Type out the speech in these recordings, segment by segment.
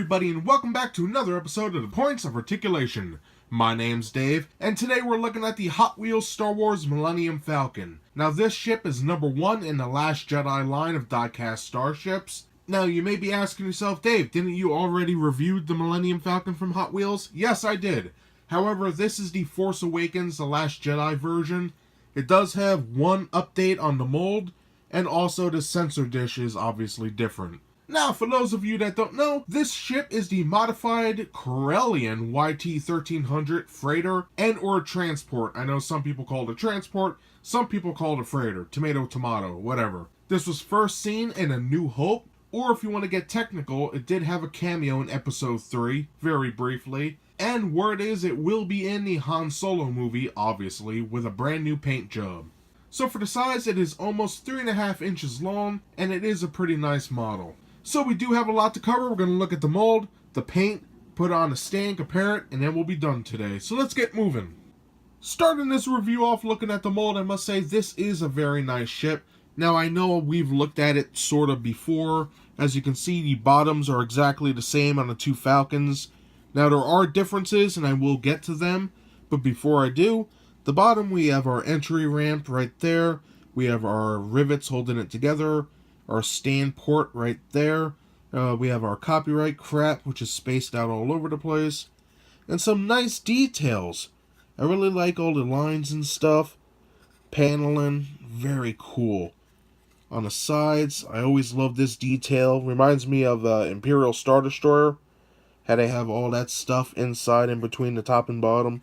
everybody, and welcome back to another episode of the Points of Articulation. My name's Dave, and today we're looking at the Hot Wheels Star Wars Millennium Falcon. Now this ship is number 1 in the Last Jedi line of die-cast starships. Now you may be asking yourself, Dave, didn't you already review the Millennium Falcon from Hot Wheels? Yes, I did. However, this is the Force Awakens, the Last Jedi version. It does have one update on the mold, and also the sensor dish is obviously different. Now, for those of you that don't know, this ship is the modified Corellian YT-1300 freighter and or transport. I know some people call it a transport, some people call it a freighter, tomato, tomato, whatever. This was first seen in A New Hope, or if you want to get technical, it did have a cameo in Episode 3, very briefly. And word is it will be in the Han Solo movie, obviously, with a brand new paint job. So for the size, it is almost 3.5 inches long, and it is a pretty nice model. So we do have a lot to cover. We're going to look at the mold, the paint, put it on a stand, compare it, and then we'll be done today. So let's get moving. Starting this review off looking at the mold, I must say this is a very nice ship. Now I know we've looked at it sort of before. As you can see, the bottoms are exactly the same on the two Falcons. Now there are differences, and I will get to them. But before I do, the bottom we have our entry ramp right there. We have our rivets holding it together. Our stand port right there. We have our copyright crap, which is spaced out all over the place. And some nice details. I really like all the lines and stuff. Paneling, very cool. On the sides, I always love this detail. Reminds me of Imperial Star Destroyer. How they have all that stuff inside in between the top and bottom.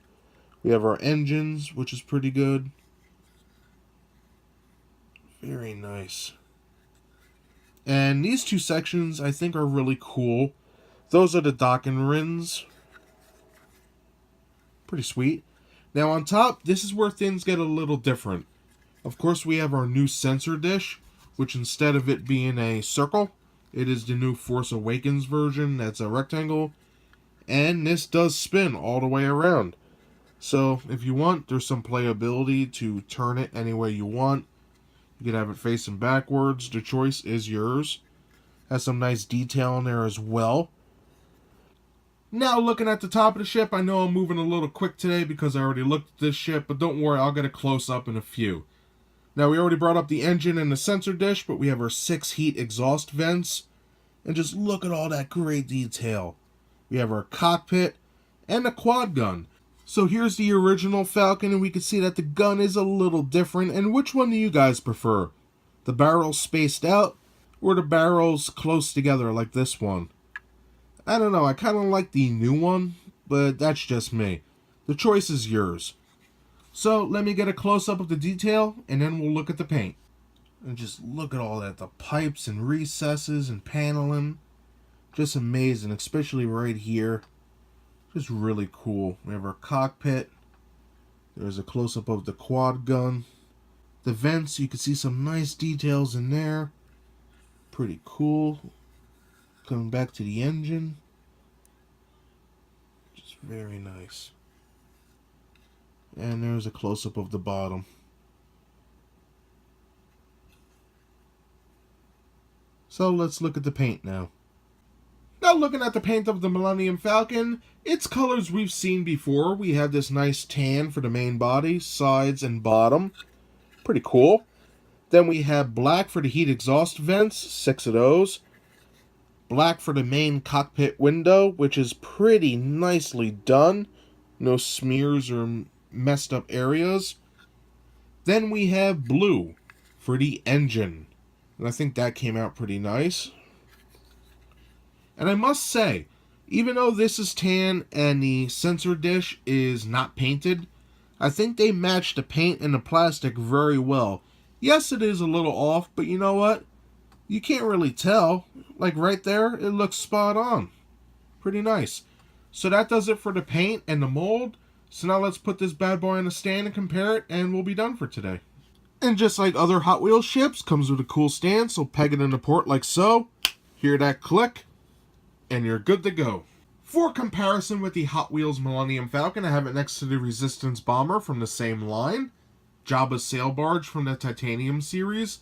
We have our engines, which is pretty good. Very nice. And these two sections, I think, are really cool. Those are the docking rings. Pretty sweet. Now, on top, this is where things get a little different. Of course, we have our new sensor dish, which instead of it being a circle, it is the new Force Awakens version. That's a rectangle. And this does spin all the way around. So, if you want, there's some playability to turn it any way you want. You can have it facing backwards. The choice is yours. Has some nice detail in there as well. Now looking at the top of the ship, I know I'm moving a little quick today because I already looked at this ship, but don't worry, I'll get a close-up in a few. Now we already brought up the engine and the sensor dish, but we have our 6 heat exhaust vents. And just look at all that great detail. We have our cockpit and a quad gun. So here's the original Falcon, and we can see that the gun is a little different. And which one do you guys prefer? The barrels spaced out, or the barrels close together like this one? I don't know, I kind of like the new one, but that's just me. The choice is yours. So let me get a close-up of the detail, and then we'll look at the paint. And just look at all that, the pipes and recesses and paneling. Just amazing, especially right here. Just really cool. We have our cockpit. There's a close-up of the quad gun. The vents, you can see some nice details in there. Pretty cool. Coming back to the engine. Just very nice. And there's a close-up of the bottom. So let's look at the paint now. Now looking at the paint of the Millennium Falcon, it's colors we've seen before. We have this nice tan for the main body, sides, and bottom. Pretty cool. Then we have black for the heat exhaust vents, 6 of those. Black for the main cockpit window, which is pretty nicely done. No smears or messed up areas. Then we have blue for the engine. And I think that came out pretty nice. And I must say, even though this is tan and the sensor dish is not painted, I think they matched the paint and the plastic very well. Yes, it is a little off, but you know what? You can't really tell. Like right there, it looks spot on. Pretty nice. So that does it for the paint and the mold. So now let's put this bad boy on a stand and compare it, and we'll be done for today. And just like other Hot Wheels ships, comes with a cool stand, so peg it in the port like so. Hear that click? And you're good to go. For comparison with the Hot Wheels Millennium Falcon, I have it next to the Resistance Bomber from the same line, Jabba's sail barge from the Titanium series,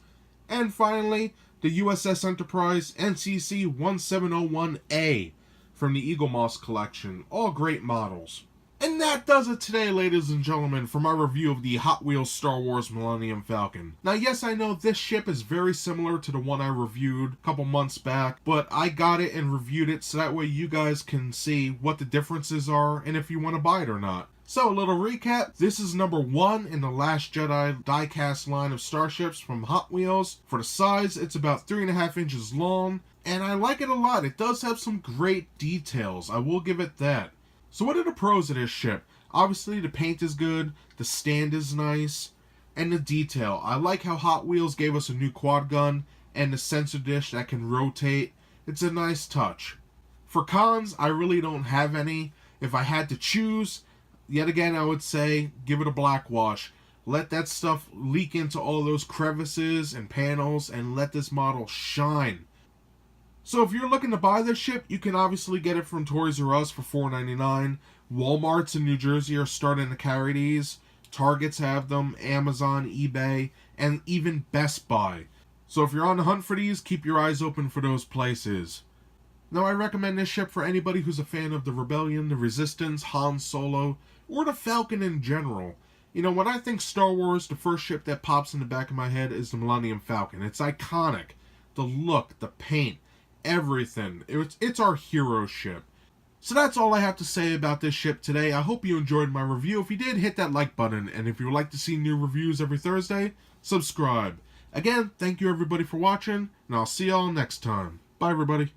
and finally, the USS Enterprise NCC-1701A from the Eagle Moss collection. All great models. And that does it today, ladies and gentlemen, for my review of the Hot Wheels Star Wars Millennium Falcon. Now, yes, I know this ship is very similar to the one I reviewed a couple months back, but I got it and reviewed it so that way you guys can see what the differences are and if you want to buy it or not. So, a little recap. This is number 1 in the Last Jedi die-cast line of starships from Hot Wheels. For the size, it's about 3.5 inches long, and I like it a lot. It does have some great details, I will give it that. So what are the pros of this ship? Obviously, the paint is good, the stand is nice, and the detail. I like how Hot Wheels gave us a new quad gun and the sensor dish that can rotate. It's a nice touch. For cons, I really don't have any. If I had to choose, yet again, I would say give it a black wash. Let that stuff leak into all those crevices and panels and let this model shine. So if you're looking to buy this ship, you can obviously get it from Toys R Us for $4.99. Walmarts in New Jersey are starting to carry these. Targets have them, Amazon, eBay, and even Best Buy. So if you're on the hunt for these, keep your eyes open for those places. Now, I recommend this ship for anybody who's a fan of the Rebellion, the Resistance, Han Solo, or the Falcon in general. You know, when I think Star Wars, the first ship that pops in the back of my head is the Millennium Falcon. It's iconic. The look, the paint, everything. It's our hero ship. So that's all I have to say about this ship today. I hope you enjoyed my review. If you did, hit that like button. And if you would like to see new reviews every Thursday, subscribe. Again, thank you everybody for watching, and I'll see y'all next time. Bye everybody.